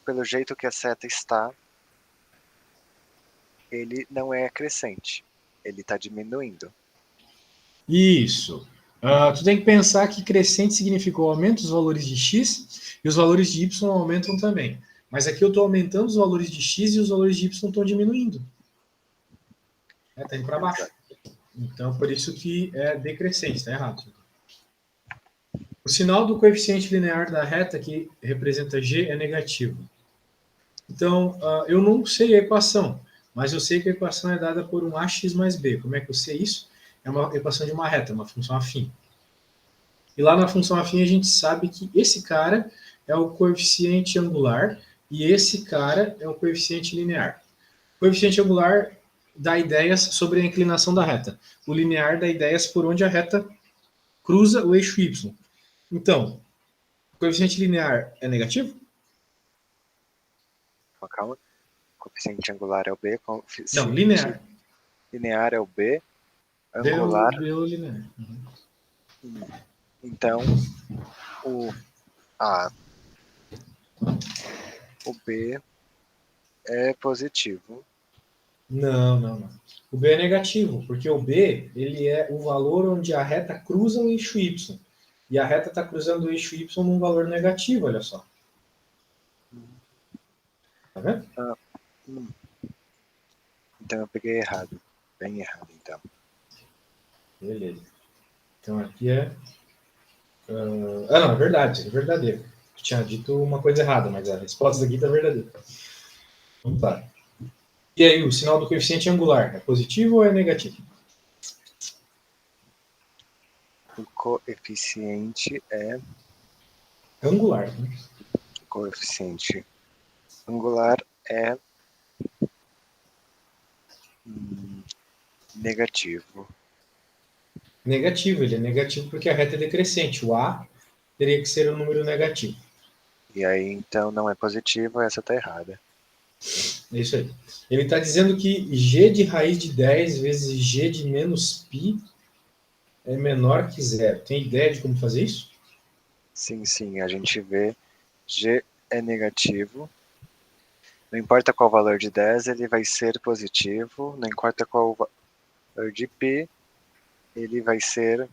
pelo jeito que a seta está, ele não é crescente, ele está diminuindo. Isso. Tu tem que pensar que crescente significa o aumento dos valores de x e os valores de y aumentam também. Mas aqui eu estou aumentando os valores de x e os valores de y estão diminuindo. Está indo para baixo. Então, por isso que é decrescente, está errado. O sinal do coeficiente linear da reta, que representa g, é negativo. Então, eu não sei a equação, mas eu sei que a equação é dada por um ax mais b. Como é que eu sei isso? É uma equação de uma reta, uma função afim. E lá na função afim a gente sabe que esse cara é o coeficiente angular e esse cara é o coeficiente linear. O coeficiente angular dá ideias sobre a inclinação da reta. O linear dá ideias por onde a reta cruza o eixo y. Então, o coeficiente linear é negativo? Calma. O coeficiente angular é o B, Não, linear. Linear é o B, Deu angular. linear. Então, o B é positivo. Não. O B é negativo, porque o B ele é o valor onde a reta cruza o eixo y. E a reta está cruzando o eixo y num valor negativo, olha só. Tá vendo? Então eu peguei errado. Bem errado, então. Beleza. Então aqui é... não, é verdade, é verdadeiro. Eu tinha dito uma coisa errada, mas a resposta aqui está verdadeira. Então tá. E aí, o sinal do coeficiente angular é positivo ou é negativo? O coeficiente é... Angular, né? O coeficiente angular é negativo. Negativo, ele é negativo porque a reta é decrescente. O A teria que ser um número negativo. E aí, então, não é positivo, essa está errada. É isso aí. Ele está dizendo que g de raiz de 10 vezes g de menos π é menor que zero. Tem ideia de como fazer isso? Sim, a gente vê g é negativo. Não importa qual valor de 10, ele vai ser positivo. Não importa qual valor de π, ele vai ser...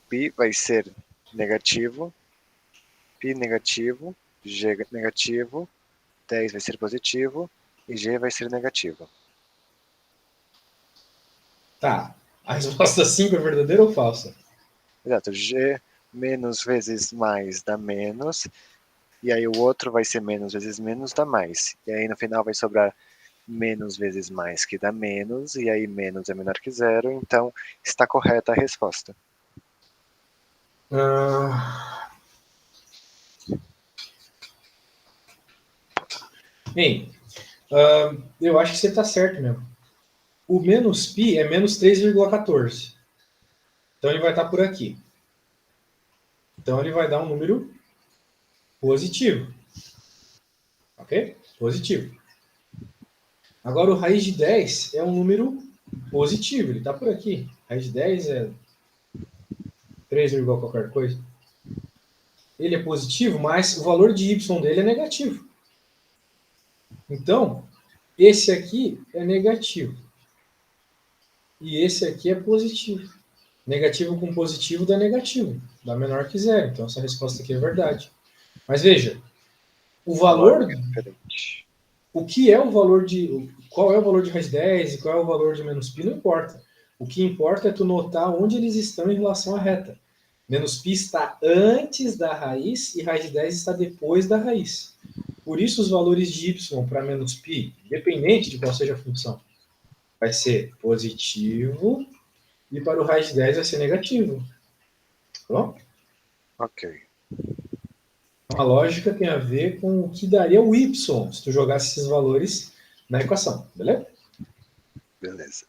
π vai ser negativo. π negativo, g negativo, 10 vai ser positivo e g vai ser negativo. Tá. A resposta 5 é verdadeira ou falsa? Exato. G menos vezes mais dá menos. E aí o outro vai ser menos vezes menos dá mais. E aí no final vai sobrar menos vezes mais, que dá menos. E aí menos é menor que zero. Então está correta a resposta. Bem, eu acho que você está certo mesmo. O menos π é menos 3,14. Então ele vai estar por aqui. Então ele vai dar um número positivo. Ok? Positivo. Agora o raiz de 10 é um número positivo. Ele está por aqui. Raiz de 10 é 3, qualquer coisa. Ele é positivo, mas o valor de y dele é negativo. Então, esse aqui é negativo. E esse aqui é positivo. Negativo com positivo dá negativo. Dá menor que zero. Então essa resposta aqui é verdade. Mas veja, o valor... O que é o valor de... Qual é o valor de raiz 10 e qual é o valor de menos π não importa. O que importa é tu notar onde eles estão em relação à reta. Menos π está antes da raiz e raiz de 10 está depois da raiz. Por isso os valores de y para menos π, independente de qual seja a função, vai ser positivo e para o raiz de 10 vai ser negativo. Tá bom? Ok. A lógica tem a ver com o que daria o y se tu jogasse esses valores na equação, beleza? Beleza.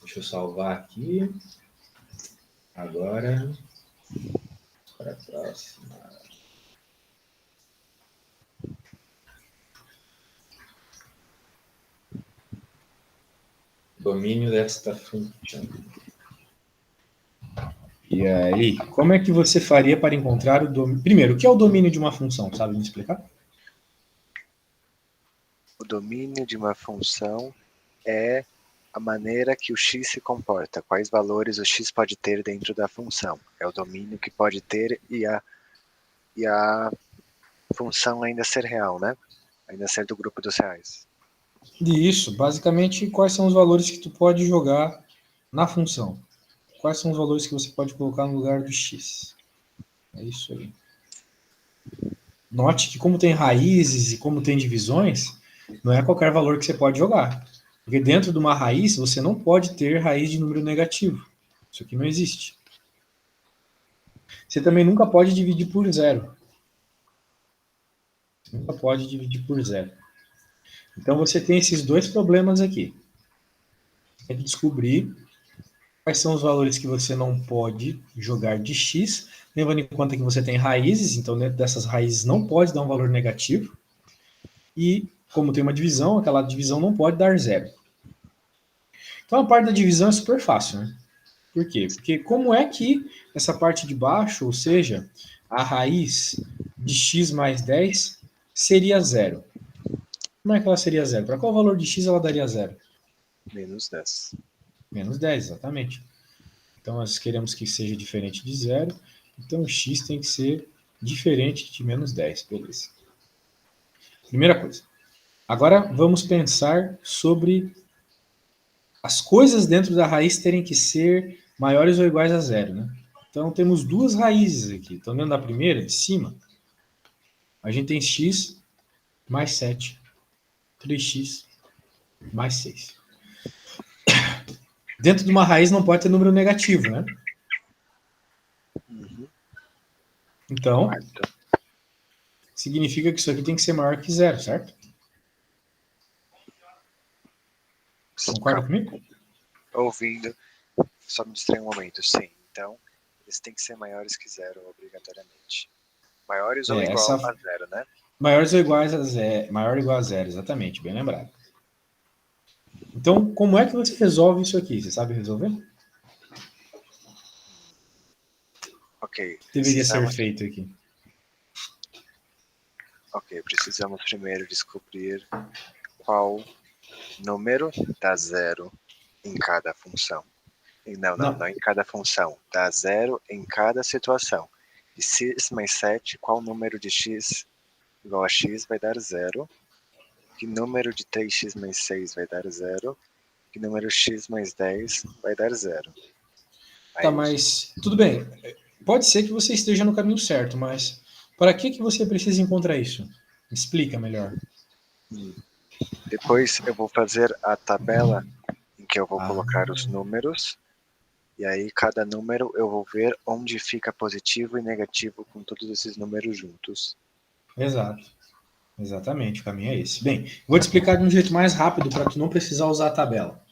Deixa eu salvar aqui. Agora, para a próxima. Domínio desta função. E aí, como é que você faria para encontrar o domínio? Primeiro, o que é o domínio de uma função? Sabe me explicar? O domínio de uma função é a maneira que o x se comporta, quais valores o x pode ter dentro da função. É o domínio que pode ter e a função ainda ser real, né? Ainda ser do grupo dos reais. E isso, basicamente, quais são os valores que tu pode jogar na função? Quais são os valores que você pode colocar no lugar do x? É isso aí. Note que como tem raízes e como tem divisões, não é qualquer valor que você pode jogar. Porque dentro de uma raiz, você não pode ter raiz de número negativo. Isso aqui não existe. Você também nunca pode dividir por zero. Você nunca pode dividir por zero. Então você tem esses dois problemas aqui. Tem que descobrir quais são os valores que você não pode jogar de x, levando em conta que você tem raízes, então dentro dessas raízes não pode dar um valor negativo. E como tem uma divisão, aquela divisão não pode dar zero. Então a parte da divisão é super fácil, né? Por quê? Porque como é que essa parte de baixo, ou seja, a raiz de x mais 10 seria zero? Como é que ela seria zero? Para qual valor de x ela daria zero? Menos 10. Menos 10, exatamente. Então nós queremos que seja diferente de zero, então x tem que ser diferente de menos 10, beleza. Primeira coisa. Agora vamos pensar sobre as coisas dentro da raiz terem que ser maiores ou iguais a zero, né? Então temos duas raízes aqui. Então dentro da primeira, de cima, a gente tem x mais 7, 3x mais 6. Dentro de uma raiz não pode ter número negativo, né? Uhum. Então, Quarto. significa que isso aqui tem que ser maior que zero, certo? Concorda comigo? Ouvindo, só me distrair um momento. Sim, então eles têm que ser maiores que zero, obrigatoriamente. Maiores ou igual Essa a zero, né? maiores ou iguais a zero, maior ou igual a zero, exatamente, bem lembrado. Então, como é que você resolve isso aqui? Você sabe resolver? O Ok, que deveria ser feito aqui? Ok, precisamos primeiro descobrir qual número dá zero em cada função. Não Não. em cada função. Dá zero em cada situação. De x mais 7, qual número de x igual a x vai dar zero? Que número de 3x mais 6 vai dar zero? Que número x mais 10 vai dar zero? Tá, Aí, mas tudo bem. Pode ser que você esteja no caminho certo, mas para que você precisa encontrar isso? Me explica melhor. depois eu vou fazer a tabela em que eu vou Ah, colocar os números. E aí, cada número eu vou ver onde fica positivo e negativo com todos esses números juntos. exato. Exatamente, o caminho é esse. Bem, vou te explicar de um jeito mais rápido para tu não precisar usar a tabela.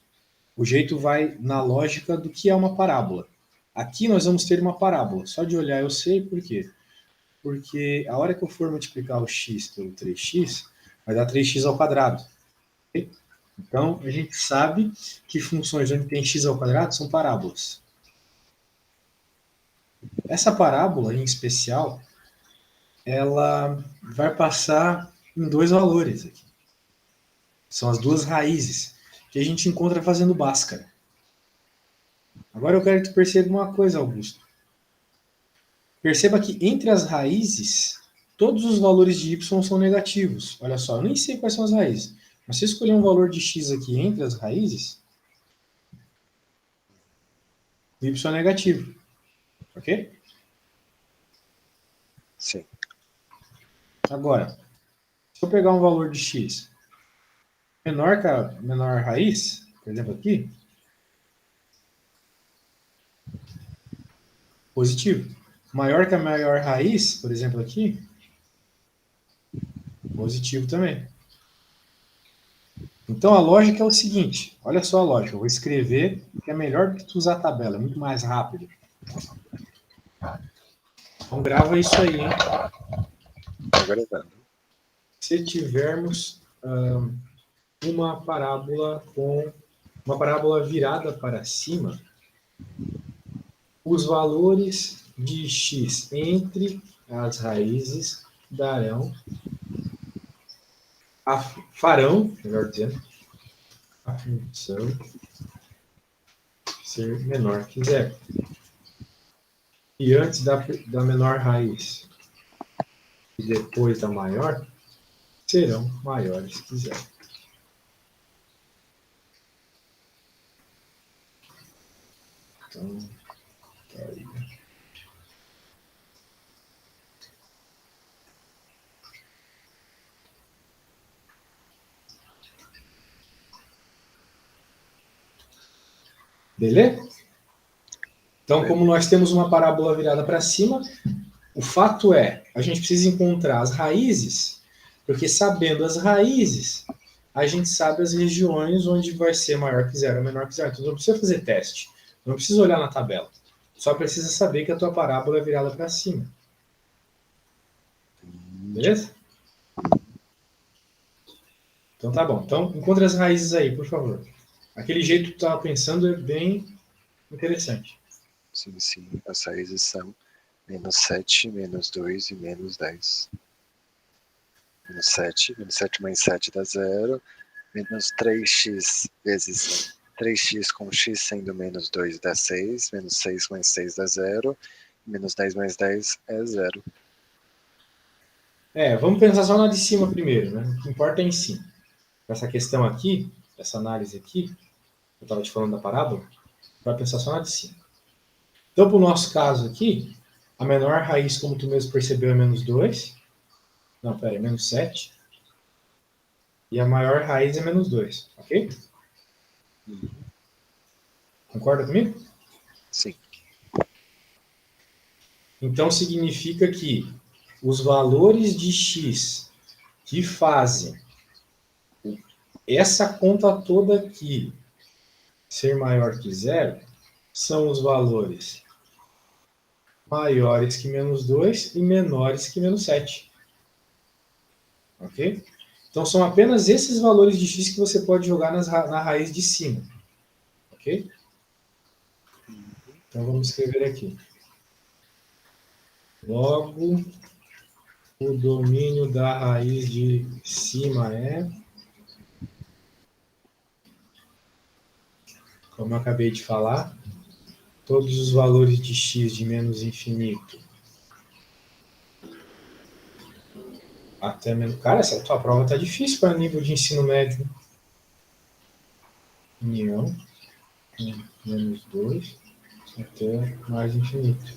O jeito vai na lógica do que é uma parábola. Aqui nós vamos ter uma parábola. Só de olhar eu sei por quê. Porque a hora que eu for multiplicar o x pelo 3x, vai dar 3x ao quadrado. Okay? Então, a gente sabe que funções onde tem x ao quadrado são parábolas. Essa parábola, em especial, ela vai passar em dois valores aqui. São as duas raízes que a gente encontra fazendo Bhaskara. Agora eu quero que tu perceba uma coisa, Augusto. Perceba que entre as raízes, todos os valores de y são negativos. Olha só, eu nem sei quais são as raízes. Mas se eu escolher um valor de x aqui entre as raízes, o y é negativo. Ok? Sim. Agora, se eu pegar um valor de x menor que a menor raiz, por exemplo aqui, positivo. Maior que a maior raiz, por exemplo aqui, positivo também. Então a lógica é o seguinte, olha só a lógica, eu vou escrever que é melhor do que tu usar a tabela, é muito mais rápido. Então grava isso aí, hein? Gravando. Se tivermos uma parábola virada para cima, os valores de x entre as raízes farão, melhor dizendo, a função ser menor que zero. E antes da menor raiz e depois da maior, serão maiores que zero. Então, tá aí. Beleza? Então, como nós temos uma parábola virada para cima, o fato é, a gente precisa encontrar as raízes, porque sabendo as raízes, a gente sabe as regiões onde vai ser maior que zero ou menor que zero. Então, não precisa fazer teste, não precisa olhar na tabela. Só precisa saber que a tua parábola é virada para cima. Beleza? Então tá bom. Então, encontre as raízes aí, por favor. Aquele jeito que tu estava pensando é bem interessante. Sim, sim. As raízes são menos 7, menos 2 e menos 10. Menos 7 mais 7 dá 0. Menos 3x vezes 3x com x sendo menos 2 dá 6. Menos 6 mais 6 dá 0. Menos 10 mais 10 é 0. Vamos pensar só na de cima primeiro, né? O que importa é em si. Essa questão aqui, essa análise aqui, eu estava te falando da parábola, vai pensar só na de cima. Então, para o nosso caso aqui, a menor raiz, como tu mesmo percebeu, é menos 2. Não, pera, é menos 7. E a maior raiz é menos 2, ok? Concorda comigo? Sim. Então, significa que os valores de x que fazem essa conta toda aqui ser maior que zero são os valores maiores que menos 2 e menores que menos 7. Ok? Então, são apenas esses valores de x que você pode jogar na raiz de cima. Ok? Então, vamos escrever aqui. Logo, o domínio da raiz de cima é, como eu acabei de falar, todos os valores de x de menos infinito até menos... Cara, essa tua prova tá difícil para nível de ensino médio. União, menos 2 até mais infinito.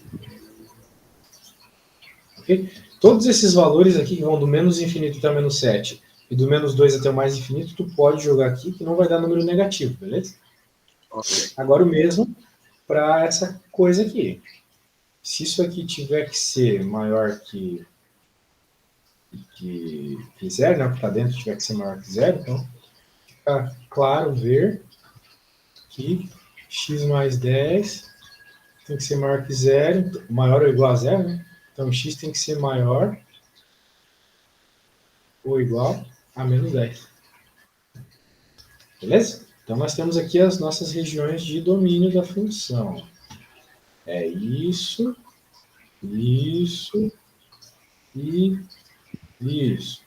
Ok? Todos esses valores aqui que vão do menos infinito até o menos 7 e do menos 2 até o mais infinito, tu pode jogar aqui que não vai dar número negativo, beleza? Okay. Agora o mesmo para essa coisa aqui. Se isso aqui tiver que ser maior que zero, né? Porque para dentro tiver que ser maior que zero, então fica claro ver que x mais 10 tem que ser maior que zero, maior ou igual a zero, né? Então x tem que ser maior ou igual a menos 10. Beleza? Então nós temos aqui as nossas regiões de domínio da função. É isso, isso e isso.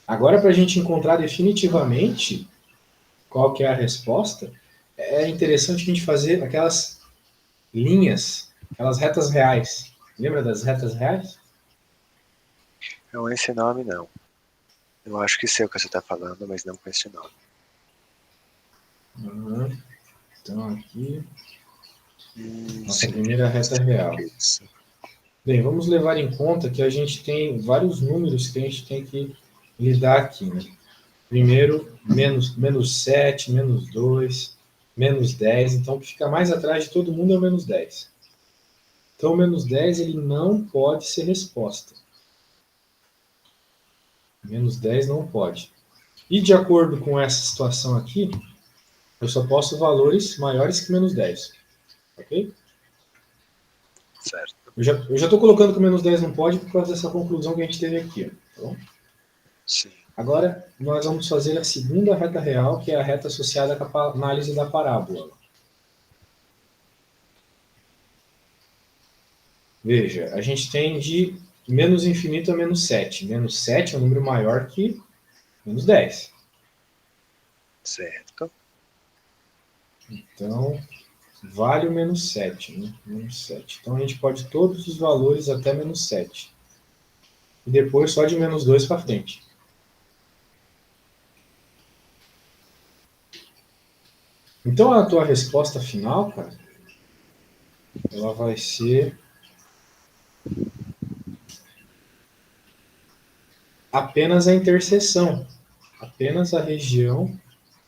Agora, para a gente encontrar definitivamente qual que é a resposta, é interessante a gente fazer aquelas linhas, aquelas retas reais. Lembra das retas reais? Não, esse nome não. Eu acho que sei o que você está falando, mas não com esse nome. Então aqui, nossa sim, primeira reta real. Isso. Bem, vamos levar em conta que a gente tem vários números que a gente tem que lidar aqui, né? Primeiro, menos 7, menos 2, menos 10. Então, o que fica mais atrás de todo mundo é o menos 10. Então, o menos 10 ele não pode ser resposta. Menos 10 não pode. E de acordo com essa situação aqui, eu só posso valores maiores que menos 10. Ok? Certo. Eu já estou colocando que o menos 10 não pode por causa dessa conclusão que a gente teve aqui. Tá bom? Sim. Agora, nós vamos fazer a segunda reta real, que é a reta associada com a análise da parábola. Veja, a gente tem de menos infinito a menos 7. Menos 7 é um número maior que menos 10. Certo. Então, vale o menos 7, né? Menos 7. Então, a gente pode todos os valores até menos 7. E depois só de menos 2 para frente. Então, a tua resposta final, cara, ela vai ser apenas a interseção. Apenas a região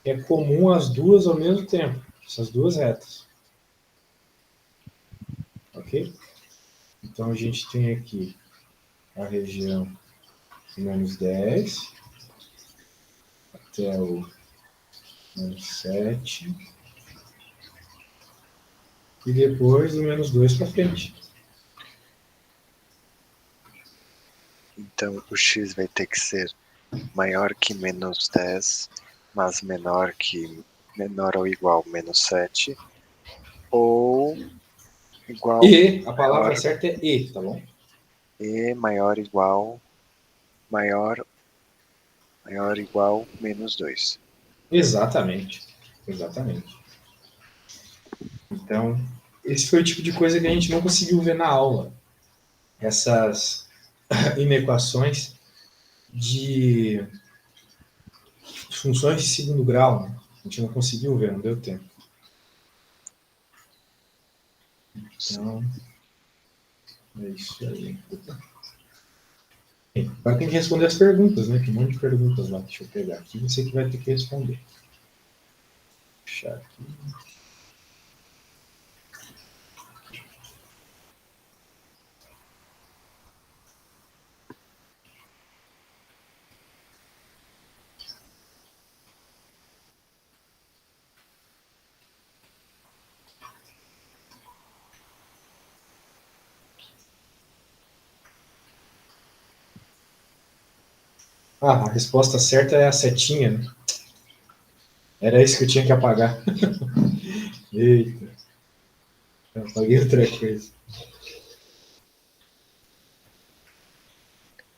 é comum às duas ao mesmo tempo. Essas duas retas. Ok? Então, a gente tem aqui a região de menos 10 até o menos 7. E depois do menos 2 para frente. Então, o x vai ter que ser maior que menos 10, mas menor ou igual a menos 7, ou igual E a maior palavra certa é e, tá bom? e maior igual maior igual menos 2. Exatamente. Exatamente. Então, esse foi o tipo de coisa que a gente não conseguiu ver na aula. Essas inequações de funções de segundo grau, né? A gente não conseguiu ver, não deu tempo. Então, é isso aí. Agora tem que responder as perguntas, né? Tem um monte de perguntas lá. Deixa eu pegar aqui. Você que vai ter que responder. Vou fechar aqui. Ah, a resposta certa é a setinha, né? Era isso que eu tinha que apagar. Eita, eu apaguei outra coisa.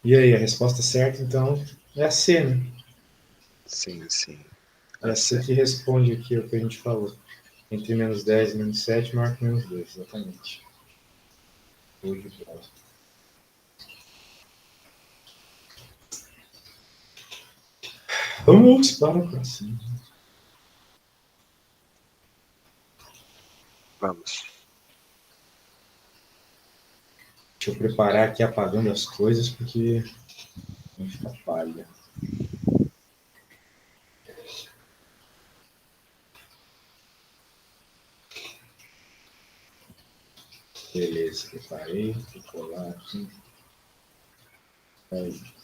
E aí, a resposta certa, então, é a C, né? Sim, sim. É a C que responde aqui o que a gente falou. Entre menos 10 e menos 7, maior que menos 2, exatamente. Show de bola. Vamos para a próxima. Vamos. Deixa eu preparar aqui apagando as coisas, porque não fica palha. Beleza, preparei. Vou colar aqui. Aí.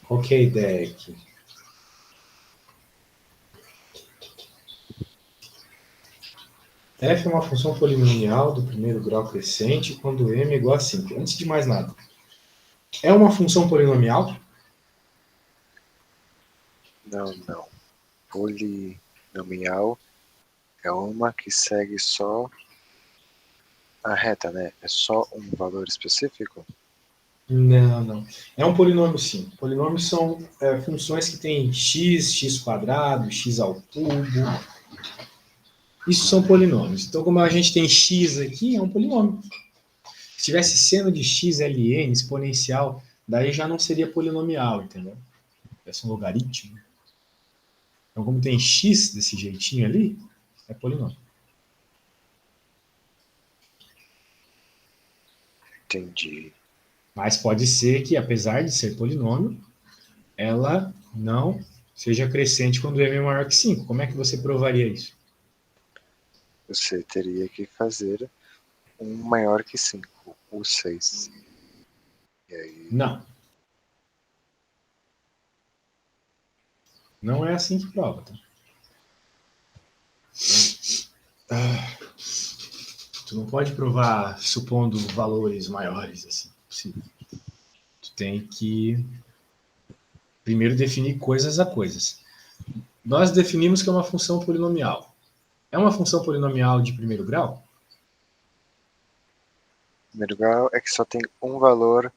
Qual que é a ideia aqui? F é uma função polinomial do primeiro grau crescente quando m é igual a 5. Antes de mais nada, é uma função polinomial? Não. Polinomial é uma que segue só a reta, né? É só um valor específico? Não. É um polinômio, sim. Polinômios são funções que têm x, x quadrado, x ao cubo. Isso são polinômios. Então, como a gente tem x aqui, é um polinômio. Se tivesse seno de x, ln, exponencial, daí já não seria polinomial, entendeu? Tivesse um logaritmo. Então, como tem x desse jeitinho ali, é polinômio. Entendi. Mas pode ser que, apesar de ser polinômio, ela não seja crescente quando m é maior que 5. Como é que você provaria isso? Você teria que fazer um maior que 5, o 6. E aí, Não. Não é assim que prova. Tá? Tu não pode provar supondo valores maiores, assim, possível. Tu tem que primeiro definir coisas a coisas. Nós definimos que é uma função polinomial. É uma função polinomial de primeiro grau? Primeiro grau é que só tem um valor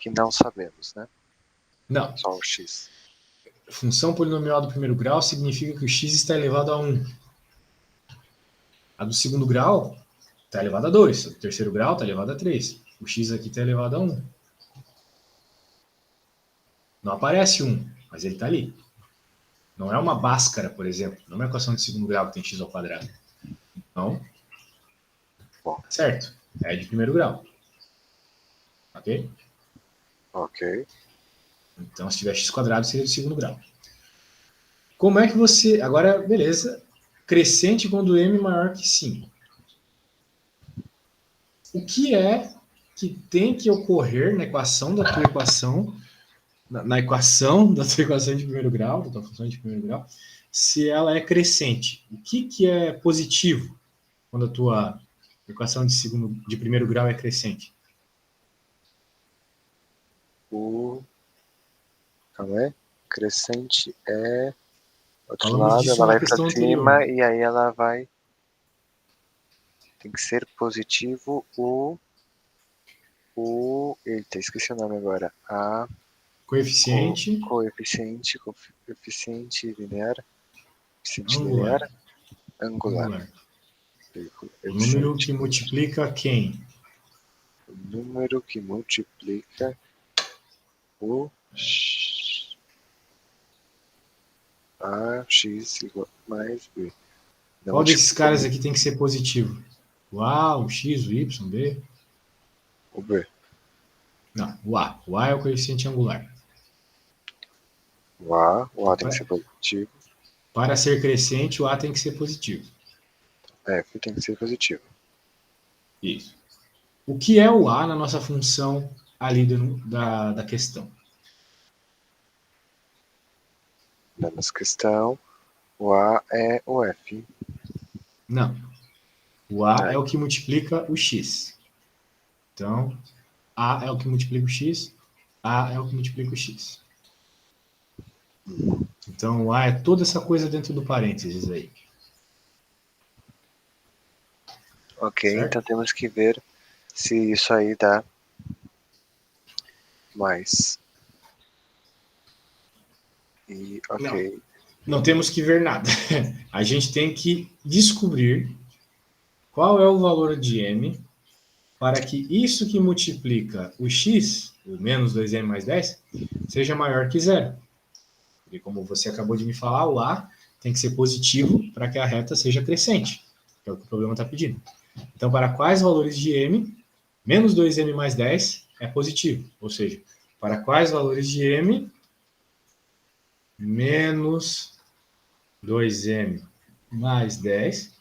que não sabemos, né? Não. Só o x. Função polinomial do primeiro grau significa que o x está elevado a 1. A do segundo grau está elevado a 2. A do terceiro grau está elevado a 3. O x aqui está elevado a 1. Não aparece 1, mas ele está ali. Não é uma Bhaskara, por exemplo. Não é uma equação de segundo grau que tem x ao quadrado. Então, Bom, certo. É de primeiro grau. Ok? ok. Então, se tiver x quadrado, seria de segundo grau. Como é que você... Agora, beleza. Crescente quando m maior que 5. O que é que tem que ocorrer na equação da tua equação, na equação da tua equação de primeiro grau, da tua função de primeiro grau, se ela é crescente? O que é positivo quando a tua equação de primeiro grau é crescente? Calma aí. Crescente é outro Falamos lado, disso ela na vai para questão cima anterior. e aí ela vai. Tem que ser positivo eita, esqueci o nome agora. Coeficiente Coeficiente linear. Coeficiente linear. angular. Angular. Angular. O número Coeficiente que multiplica quem? o número que multiplica o x igual mais b. Não Qual desses multiplica caras aqui tem que ser positivo? O A, o X, o Y, o B? o b. Não, o A. O A é o coeficiente angular. O A Então, tem que ser positivo. para ser crescente, o A tem que ser positivo. F tem que ser positivo. Isso. O que é o A na nossa função ali da questão? Na nossa questão, o A é o F. Não. O A é É, o que multiplica o X. Então, A é o que multiplica o X, A é o que multiplica o X. Então, o A é toda essa coisa dentro do parênteses aí. ok, então Certo? temos que ver se isso aí dá mais. E Não. ok, Não temos que ver nada. A gente tem que descobrir qual é o valor de m para que isso que multiplica o x, o menos 2m mais 10, seja maior que zero. Porque, como você acabou de me falar, o A tem que ser positivo para que a reta seja crescente, que é o que o problema está pedindo. Então, para quais valores de m, menos 2m mais 10 é positivo. Ou seja, para quais valores de m, menos 2m mais 10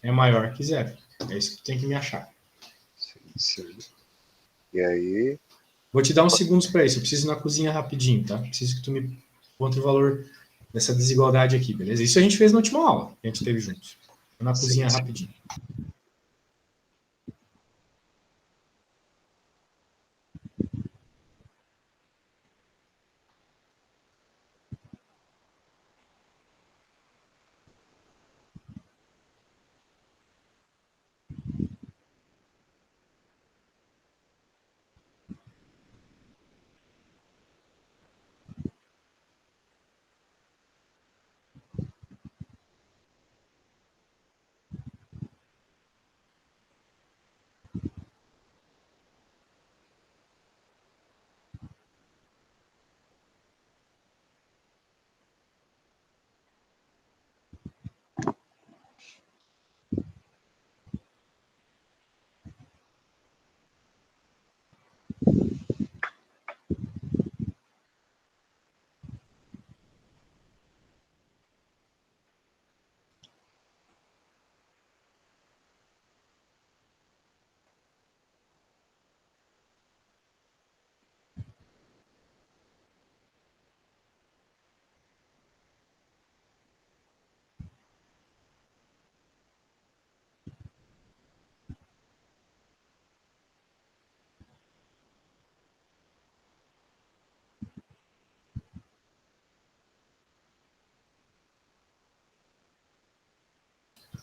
é maior que zero. É isso que tu tem que me achar. sim. E aí, Vou te dar uns segundos para isso. Eu preciso ir na cozinha rapidinho, tá? Preciso que tu me conte o valor dessa desigualdade aqui, beleza? Isso a gente fez na última aula que a gente teve juntos. Vou na sim, cozinha sim. rapidinho.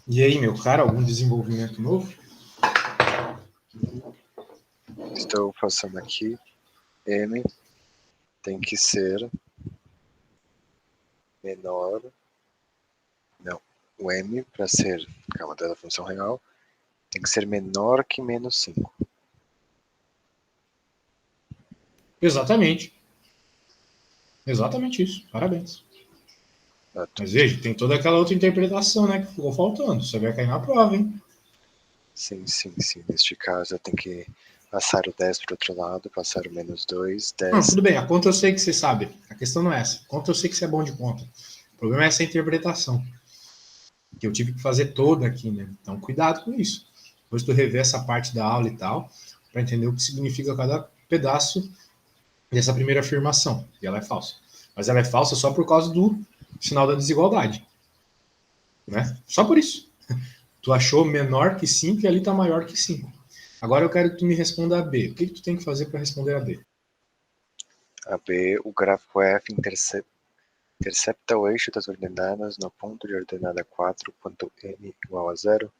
E aí, meu cara, algum desenvolvimento novo? Estou passando aqui. M tem que ser menor. Não. O M, para ser, calma, da função real, tem que ser menor que menos 5. Exatamente. Exatamente isso. Parabéns. Mas veja, tem toda aquela outra interpretação, né, que ficou faltando. Você vai cair na prova, hein? Sim. Neste caso, eu tenho que passar o 10 para o outro lado, passar o menos 2, Não, 10. tudo bem, a conta eu sei que você sabe. A questão não é essa. A conta eu sei que você é bom de conta. O problema é essa interpretação, que eu tive que fazer toda aqui, né? Então, cuidado com isso. Depois tu rever essa parte da aula e tal, para entender o que significa cada pedaço dessa primeira afirmação. E ela é falsa. Mas ela é falsa só por causa do sinal da desigualdade, né? Só por isso. Tu achou menor que 5 e ali está maior que 5. Agora eu quero que tu me responda a B. O que tu tem que fazer para responder a B? A B, o gráfico F intercepta o eixo das ordenadas no ponto de ordenada 4, quando n igual a 0.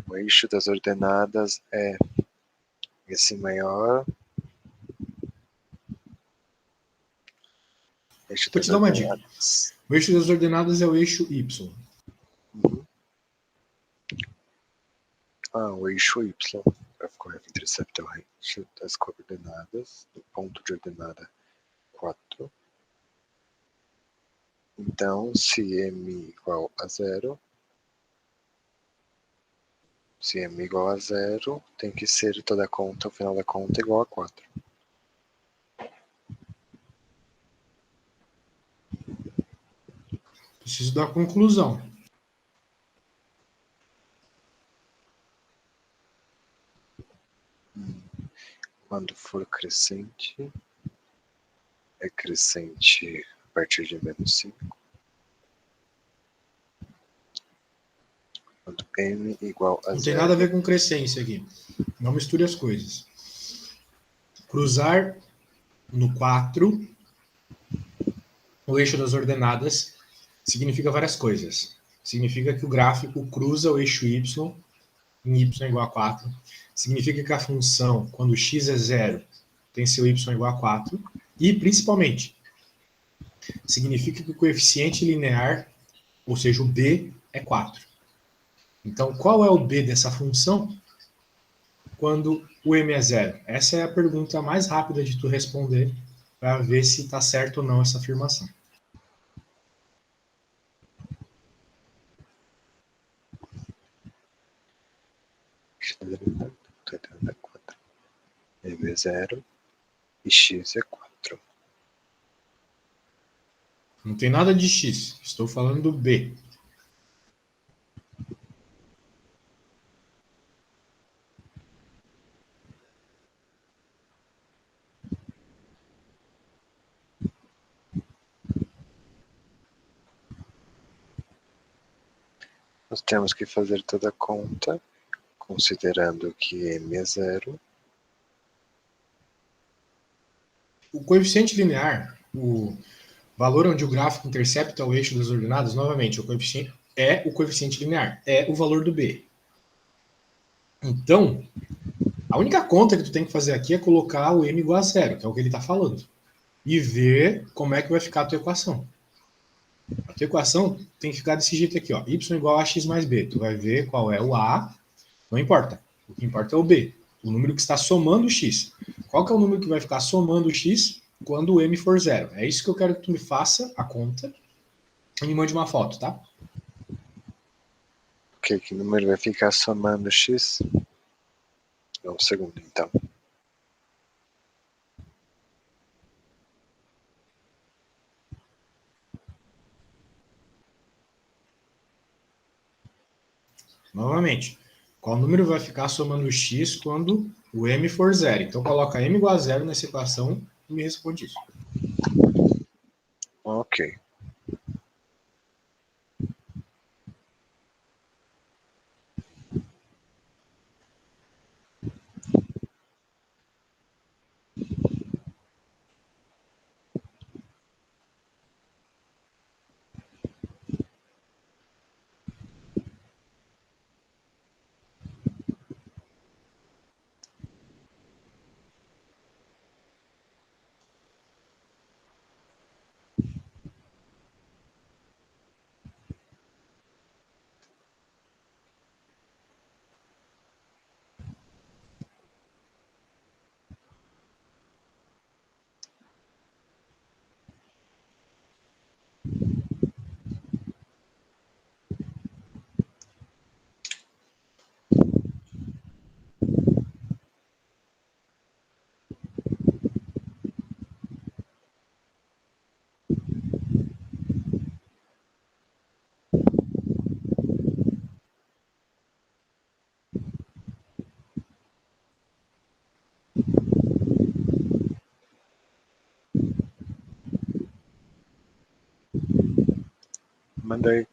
O eixo das ordenadas é esse maior. Eixo Vou das te dar uma dica. ordenadas. O eixo das ordenadas é o eixo Y. Uhum. O eixo Y. O gráfico F intercepta o eixo das coordenadas no ponto de ordenada 4. Então, se m igual a 0, se m igual a 0, tem que ser toda a conta, o final da conta, igual a 4. Preciso da conclusão. Quando for crescente, é crescente a partir de menos 5. Quando m igual a Não tem nada a 0, ver com crescência aqui. Não misture as coisas. Cruzar no 4, o eixo das ordenadas, significa várias coisas. Significa que o gráfico cruza o eixo Y em y igual a 4. Significa que a função, quando x é 0, tem seu y igual a 4. E, principalmente, significa que o coeficiente linear, ou seja, o b, é 4. Então, qual é o b dessa função quando o m é 0? Essa é a pergunta mais rápida de tu responder para ver se está certo ou não essa afirmação. m é 0 e x é 4. Não tem nada de x, estou falando do b. Nós temos que fazer toda a conta, considerando que m é 0. O coeficiente linear, o valor onde o gráfico intercepta o eixo das ordenadas, novamente, o coeficiente linear, é o valor do b. Então, a única conta que tu tem que fazer aqui é colocar o m igual a 0, que é o que ele está falando, e ver como é que vai ficar a tua equação. A tua equação tem que ficar desse jeito aqui, ó, y igual a x mais b. Tu vai ver qual é o a, não importa. O que importa é o b, o número que está somando o x. Qual que é o número que vai ficar somando o x quando o m for 0? É isso que eu quero que tu me faça a conta e me mande uma foto, tá? Que número vai ficar somando x? Um segundo, então. Novamente, qual número vai ficar somando o x quando o m for 0? Então coloca m igual a 0 nessa equação e me responde isso. Ok. Mandei.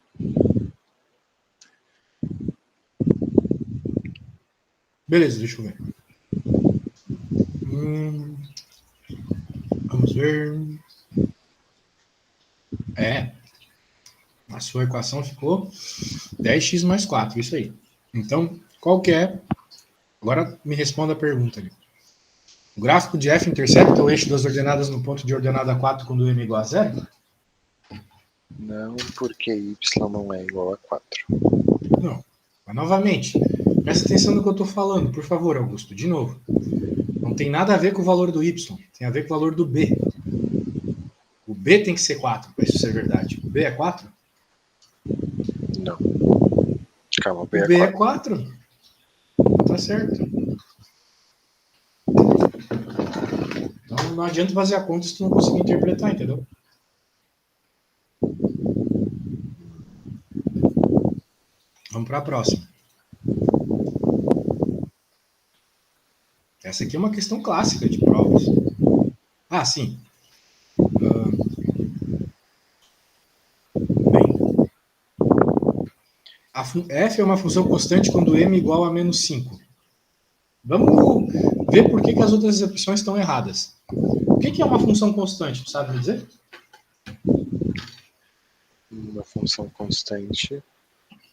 Beleza, deixa eu ver. Vamos ver. A sua equação ficou 10x mais 4, isso aí. Então, qual que é? Agora me responda a pergunta ali. O gráfico de f intercepta o eixo das ordenadas no ponto de ordenada 4 quando m igual a 0? Não, porque y não é igual a 4. Não. Mas, novamente, presta atenção no que eu estou falando, por favor, Augusto, de novo. Não tem nada a ver com o valor do y, tem a ver com o valor do b. O b tem que ser 4 para isso ser verdade. O b é 4? Não. Calma, o B é 4. Tá certo. Então não adianta fazer a conta se tu não conseguir interpretar, entendeu? Vamos para a próxima. Essa aqui é uma questão clássica de provas. Ah, sim. Bem. F é uma função constante quando m é igual a menos 5. Vamos ver por que as outras opções estão erradas. O que é uma função constante? Tu sabe me dizer? Uma função constante,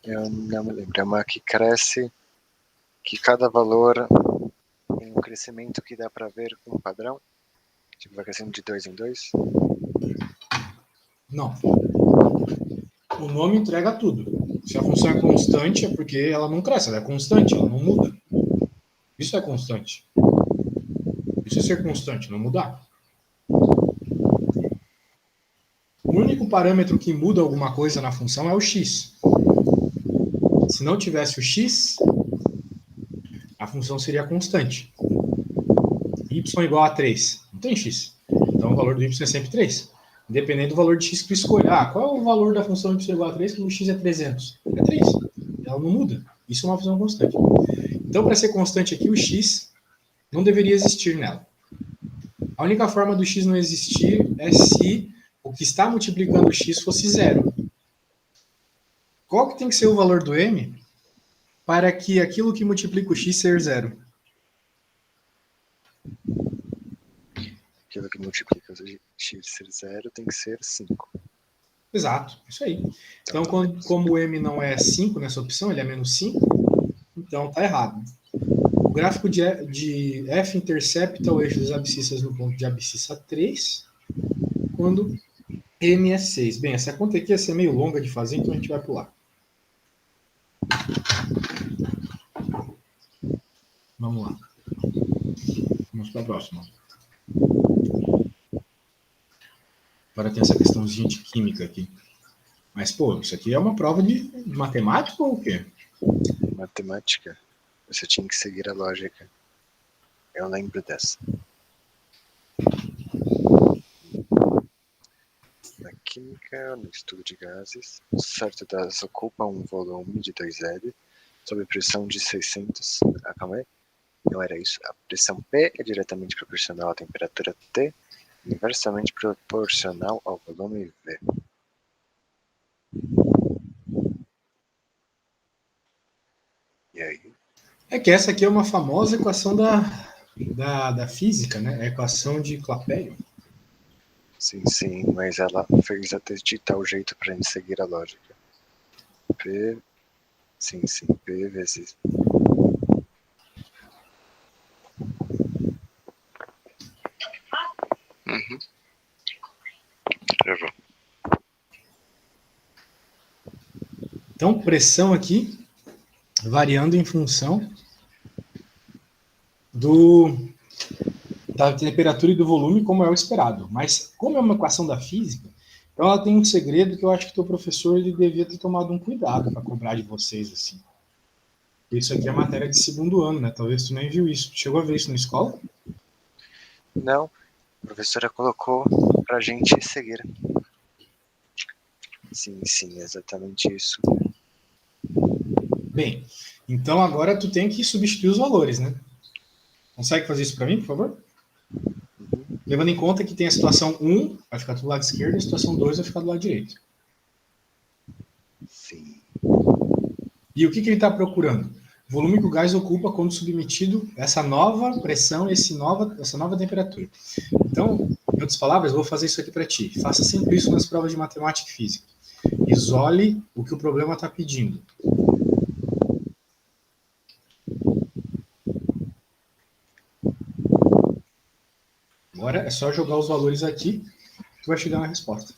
eu não me lembro. É uma que cresce, que cada valor tem um crescimento que dá para ver com um padrão. Tipo, vai crescendo de 2 em 2. Não. O nome entrega tudo. Se a função é constante, é porque ela não cresce, ela é constante, ela não muda. Isso é constante. Isso é ser constante, não mudar. O único parâmetro que muda alguma coisa na função é o x. Se não tivesse o x, a função seria constante. Y igual a 3. Não tem x. Então o valor do y é sempre 3. Independente do valor de x que tu escolha. Ah, qual é o valor da função y igual a 3 quando o x é 300? É 3. Ela não muda. Isso é uma função constante. Então, para ser constante aqui, o x não deveria existir nela. A única forma do x não existir é se o que está multiplicando o x fosse 0. Qual que tem que ser o valor do m para que aquilo que multiplica o x ser 0? Aquilo que multiplica o x ser 0 tem que ser 5. Exato, isso aí. Então, como o m não é 5 nessa opção, ele é menos 5, então está errado. O gráfico de f intercepta o eixo das abscissas no ponto de abscissa 3, quando m é 6. Bem, essa conta aqui ia ser meio longa de fazer, então a gente vai pular. Vamos lá. Vamos para a próxima. Agora tem essa questãozinha de química aqui. Mas, pô, isso aqui é uma prova de matemática ou o quê? Matemática. Você tinha que seguir a lógica. Eu lembro dessa. Na química, no estudo de gases, certo das ocupa um volume de 2L sob pressão de 600. Ah, calma aí. Não era isso. A pressão P é diretamente proporcional à temperatura T, inversamente proporcional ao volume V. E aí? É que essa aqui é uma famosa equação da física, né? A equação de Clapeyron. Sim, mas ela fez até de tal jeito para gente seguir a lógica. P, sim, P vezes... Eu vou. Então, pressão aqui variando em função da temperatura e do volume, como é o esperado. Mas, como é uma equação da física, então ela tem um segredo que eu acho que o professor ele devia ter tomado um cuidado para cobrar de vocês, assim. Isso aqui é matéria de segundo ano, né? Talvez tu nem viu isso. Chegou a ver isso na escola? Não, a professora colocou pra gente seguir. Sim, exatamente isso. Bem, então agora tu tem que substituir os valores, né? Consegue fazer isso para mim, por favor? Levando em conta que tem a situação 1, vai ficar do lado esquerdo, e a situação 2 vai ficar do lado direito. E o que ele está procurando? O volume que o gás ocupa quando submetido a essa nova pressão, essa nova temperatura. Então, em outras palavras, eu vou fazer isso aqui para ti. Faça sempre isso nas provas de matemática e física. Isole o que o problema está pedindo. Agora é só jogar os valores aqui que vai chegar na resposta.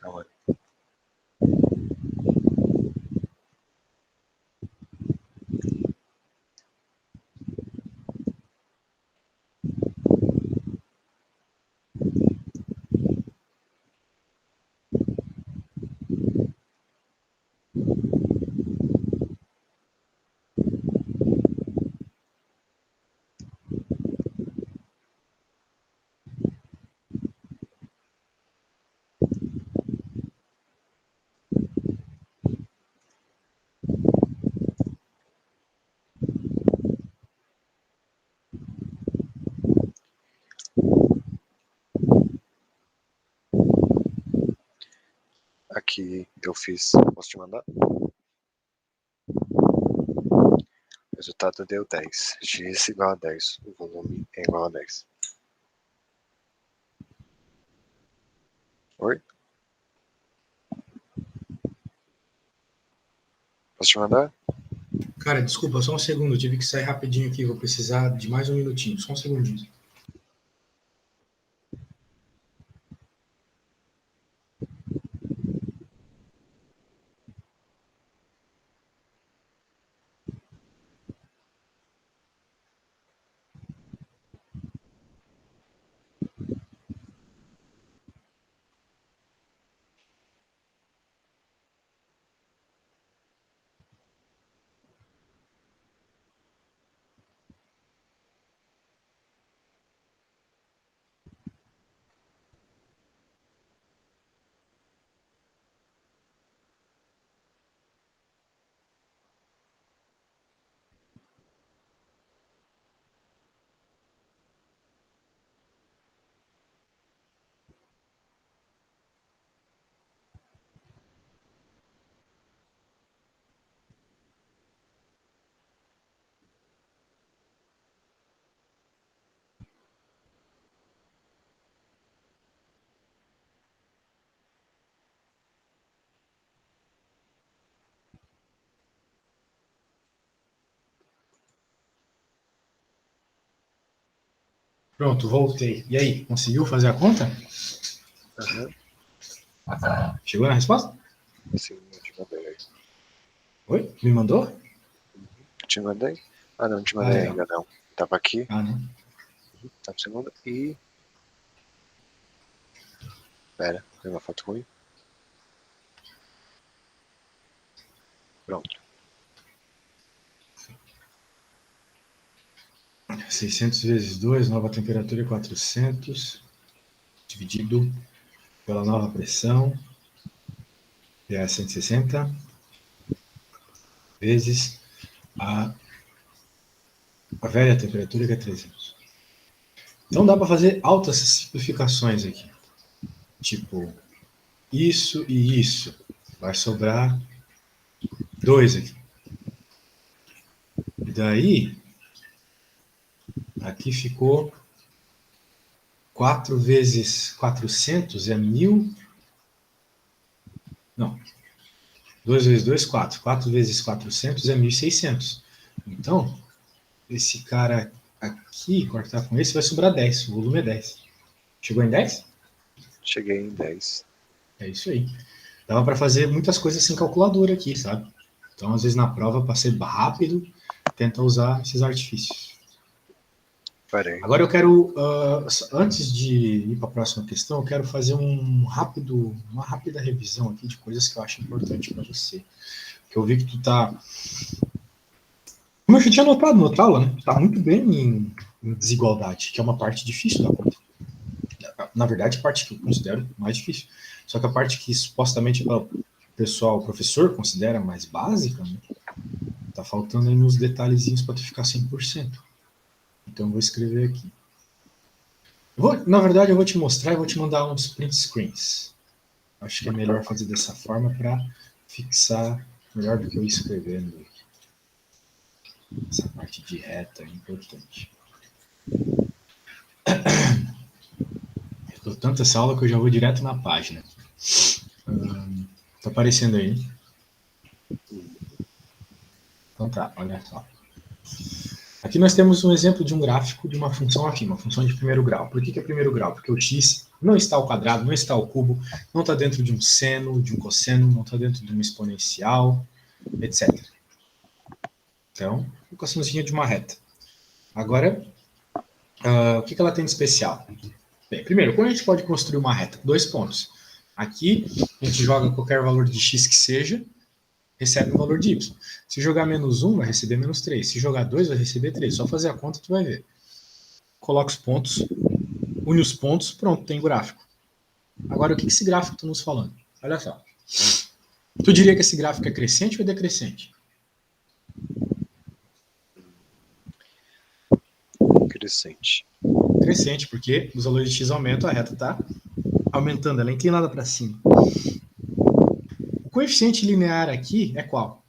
Calma. Aqui eu fiz, posso te mandar? O resultado deu 10. X igual a 10. O volume é igual a 10. Oi? Posso te mandar? Cara, desculpa, só um segundo. Eu tive que sair rapidinho aqui. Vou precisar de mais um minutinho. Só um segundinho. Pronto, voltei. E aí, conseguiu fazer a conta? Aham. Chegou na resposta? Sim, eu te mandei aí. Oi? Me mandou? Te mandei? Ah, não, te Ah, mandei legal. ainda não. Tava aqui, Ah, não. tá no segundo. E. Pera, tem uma foto ruim. Pronto. 600 vezes 2, nova temperatura é 400, dividido pela nova pressão, que é 160, vezes a velha temperatura, que é 300. Então dá para fazer altas simplificações aqui. Tipo, isso e isso. Vai sobrar 2 aqui. E daí, aqui ficou 4 vezes 400 é 1000. Não. 2 vezes 2, 4. 4 vezes 400 é 1600. Então, esse cara aqui, cortar com esse, vai sobrar 10. O volume é 10. Chegou em 10? Cheguei em 10. É isso aí. Dava para fazer muitas coisas sem calculadora aqui, sabe? Então, às vezes na prova, para ser rápido, tenta usar esses artifícios. Parei. Agora eu quero, antes de ir para a próxima questão, eu quero fazer uma rápida revisão aqui de coisas que eu acho importante para você. Que eu vi que tu tá, como eu já tinha notado na outra aula, né? Tu tá muito bem em desigualdade, que é uma parte difícil da conta. Na verdade, a parte que eu considero mais difícil. Só que a parte que supostamente o pessoal, o professor, considera mais básica, né? Tá faltando aí nos detalhezinhos para tu ficar 100%. Então eu vou escrever aqui. Na verdade, eu vou te mostrar e vou te mandar uns print screens. Acho que é melhor fazer dessa forma para fixar melhor do que eu escrevendo. Essa parte de reta é importante. Eu dou tanto essa aula que eu já vou direto na página. Tá aparecendo aí? Então tá, olha só. Aqui nós temos um exemplo de um gráfico de uma função aqui, uma função de primeiro grau. Por que é primeiro grau? Porque o x não está ao quadrado, não está ao cubo, não está dentro de um seno, de um cosseno, não está dentro de uma exponencial, etc. Então, o cossenozinho de uma reta. Agora, o que ela tem de especial? Bem, primeiro, como a gente pode construir uma reta? 2 pontos. Aqui, a gente joga qualquer valor de x que seja, recebe um valor de y. Se jogar menos 1, vai receber menos 3. Se jogar 2, vai receber 3. Só fazer a conta, tu vai ver. Coloca os pontos, une os pontos, pronto, tem gráfico. Agora, o que esse gráfico está nos falando? Olha só. Tu diria que esse gráfico é crescente ou decrescente? Crescente. Crescente, porque os valores de x aumentam, a reta está aumentando, ela é inclinada para cima. O coeficiente linear aqui é qual?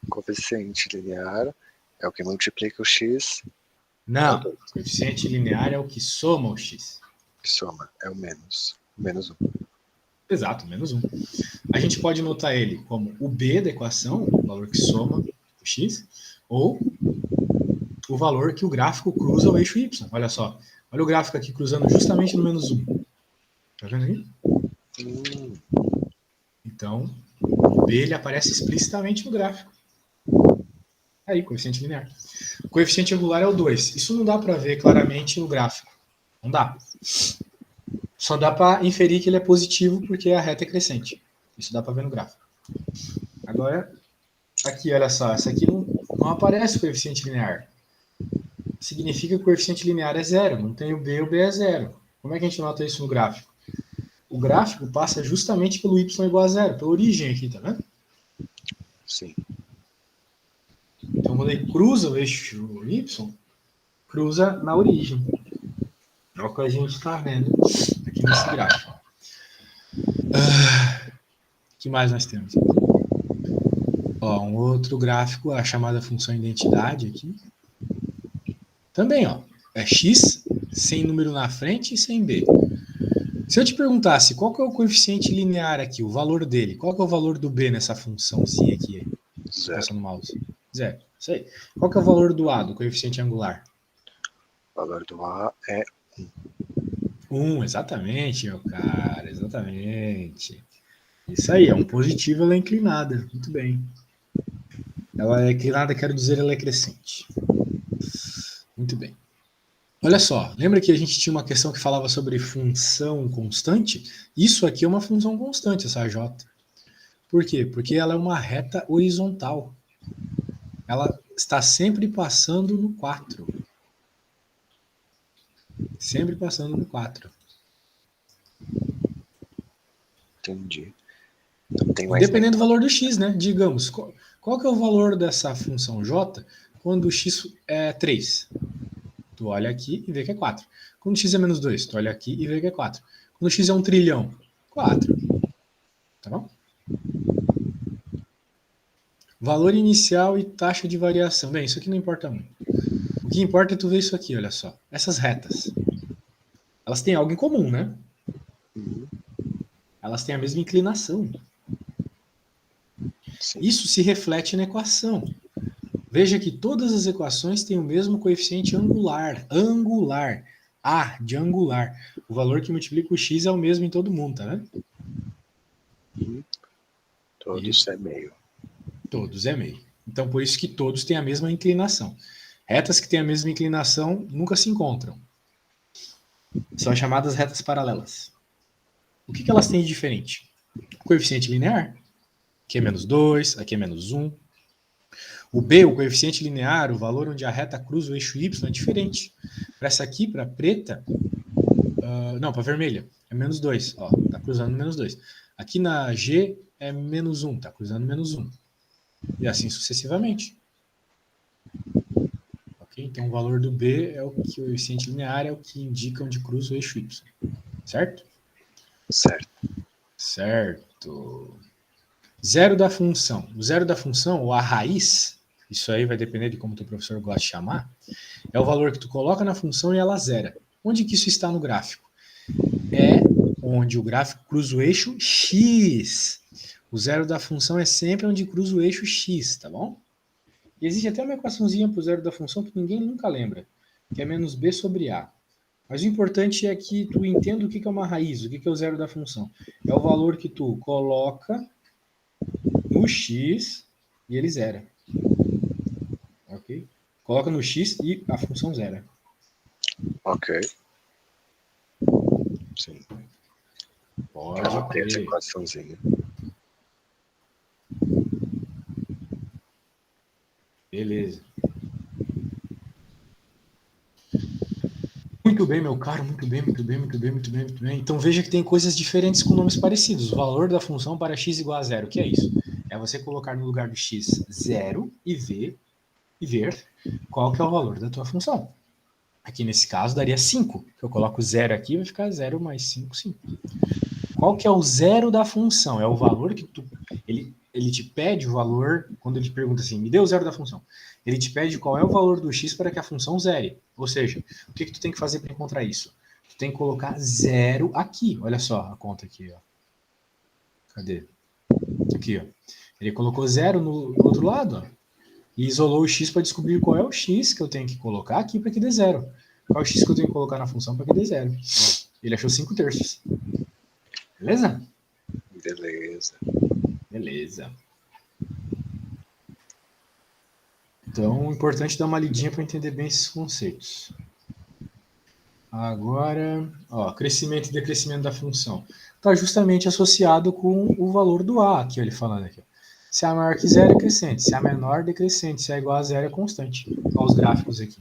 O coeficiente linear é o que multiplica o x. Não, o coeficiente linear é o que soma o x. Que soma, é o menos 1. Exato, menos 1. A gente pode notar ele como o b da equação, o valor que soma o x, ou o valor que o gráfico cruza o eixo y. Olha só, olha o gráfico aqui cruzando justamente no menos 1. Tá vendo aí? Então, o b ele aparece explicitamente no gráfico. Aí, coeficiente linear. O coeficiente angular é o 2. Isso não dá para ver claramente no gráfico. Não dá. Só dá para inferir que ele é positivo porque a reta é crescente. Isso dá para ver no gráfico. Agora, aqui, olha só. Essa aqui não aparece o coeficiente linear. Significa que o coeficiente linear é zero. Não tem o b é zero. Como é que a gente nota isso no gráfico? O gráfico passa justamente pelo y igual a zero, pela origem aqui, tá vendo? Sim. Então, quando ele cruza o eixo y, cruza na origem. É o que a gente está vendo aqui nesse gráfico. O que mais nós temos? Ó, um outro gráfico, a chamada função identidade aqui. Também, ó, é x sem número na frente e sem b. Se eu te perguntasse qual que é o coeficiente linear aqui, o valor dele, qual que é o valor do b nessa funçãozinha aqui? Zero. Passando o mouse. Zero. Isso aí. Qual que é o valor do a, do coeficiente angular? O valor do a é 1, exatamente, meu cara, exatamente. Isso aí, é um positivo, ela é inclinada. Muito bem. Ela é inclinada, quero dizer, ela é crescente. Muito bem. Olha só, lembra que a gente tinha uma questão que falava sobre função constante? Isso aqui é uma função constante, essa j. Por quê? Porque ela é uma reta horizontal. Ela está sempre passando no 4. Sempre passando no 4. Entendi. Não tem mais Dependendo do valor do x, né? Digamos, qual que é o valor dessa função j quando o x é 3? Tu olha aqui e vê que é 4. Quando x é menos 2, tu olha aqui e vê que é 4. Quando x é 1 trilhão, 4. Tá bom? Valor inicial e taxa de variação. Bem, isso aqui não importa muito. O que importa é tu ver isso aqui, olha só. Essas retas. Elas têm algo em comum, né? Elas têm a mesma inclinação. Sim. Isso se reflete na equação. Veja que todas as equações têm o mesmo coeficiente angular. Angular. A de angular. O valor que multiplica o x é o mesmo em todo mundo, tá vendo? Todos Isso. é meio. Todos é meio. Então, por isso que todos têm a mesma inclinação. Retas que têm a mesma inclinação nunca se encontram. São chamadas retas paralelas. O que elas têm de diferente? O coeficiente linear, aqui é menos 2, aqui é menos 1. O B, o coeficiente linear, o valor onde a reta cruza o eixo Y é diferente. Para essa aqui, para preta, não, para vermelha, é menos 2. Ó, tá cruzando menos 2. Aqui na G é menos 1, tá cruzando menos 1. E assim sucessivamente. Ok? Então o valor do B é o que o coeficiente linear é o que indica onde cruza o eixo Y. Certo? Certo. Certo. Zero da função. O zero da função, ou a raiz, isso aí vai depender de como o teu professor gosta de chamar, é o valor que tu coloca na função e ela zera. Onde que isso está no gráfico? É onde o gráfico cruza o eixo X. O zero da função é sempre onde cruza o eixo X, tá bom? E existe até uma equaçãozinha para o zero da função que ninguém nunca lembra, que é menos b sobre a. Mas o importante é que tu entenda o que é uma raiz, o que é o zero da função. É o valor que tu coloca no x e ele zera. Ok? Coloca no x e a função zera. Ok. Sim. Pode Anotei essa crer. equaçãozinha. Beleza. Muito bem, meu caro, muito bem, muito bem, muito bem, muito bem, muito bem. Então veja que tem coisas diferentes com nomes parecidos. O valor da função para x igual a zero. O que é isso? É você colocar no lugar do x zero e ver qual que é o valor da tua função. Aqui nesse caso daria 5. Eu coloco zero aqui, vai ficar 0 mais 5, 5. Qual que é o zero da função? É o valor que tu... Ele te pede o valor, quando ele te pergunta assim, me dê o zero da função. Ele te pede qual é o valor do x para que a função zere. Ou seja, o que tu tem que fazer para encontrar isso? Tu tem que colocar zero aqui. Olha só a conta aqui, ó. Cadê? Aqui, ó. Ele colocou zero no outro lado, ó. E isolou o x para descobrir qual é o x que eu tenho que colocar aqui para que dê zero. Qual é o x que eu tenho que colocar na função para que dê zero. Ele achou 5 terços. Beleza? Beleza. Beleza. Então, o importante é dar uma lidinha para entender bem esses conceitos. Agora, ó, crescimento e decrescimento da função. Está justamente associado com o valor do A, aqui ele falando aqui. Se A maior que zero é crescente, se A menor decrescente, se A igual a zero é constante. Olha os gráficos aqui.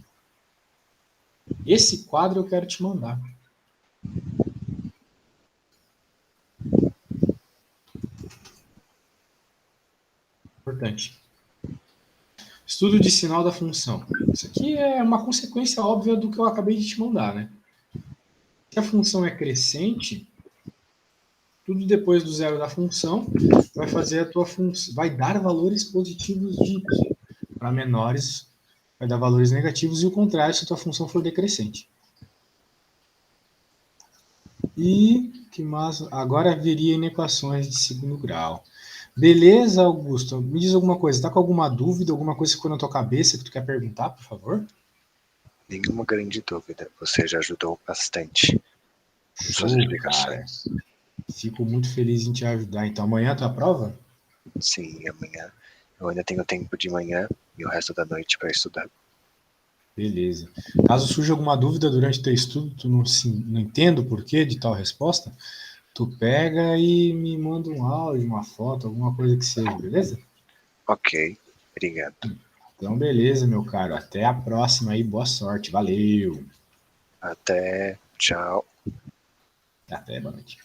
Esse quadro eu quero te mandar. Importante. Estudo de sinal da função. Isso aqui é uma consequência óbvia do que eu acabei de te mandar, né? Se a função é crescente, tudo depois do zero da função vai fazer a tua função, vai dar valores positivos de y. Para menores, vai dar valores negativos e o contrário se a tua função for decrescente. E que mais? Agora viria inequações de segundo grau. Beleza, Augusto? Me diz alguma coisa. Tá com alguma dúvida, alguma coisa que ficou na tua cabeça que tu quer perguntar, por favor? Nenhuma grande dúvida. Você já ajudou bastante com suas Show, cara. explicações. Fico muito feliz em te ajudar. Então, amanhã a tua prova? Sim, amanhã. Eu ainda tenho tempo de manhã e o resto da noite para estudar. Beleza. Caso surja alguma dúvida durante o teu estudo, tu não entende o porquê de tal resposta, tu pega e me manda um áudio, uma foto, alguma coisa que seja, beleza? Ok, obrigado. Então, beleza, meu caro. Até a próxima aí. Boa sorte. Valeu. Até, tchau. Até, boa noite.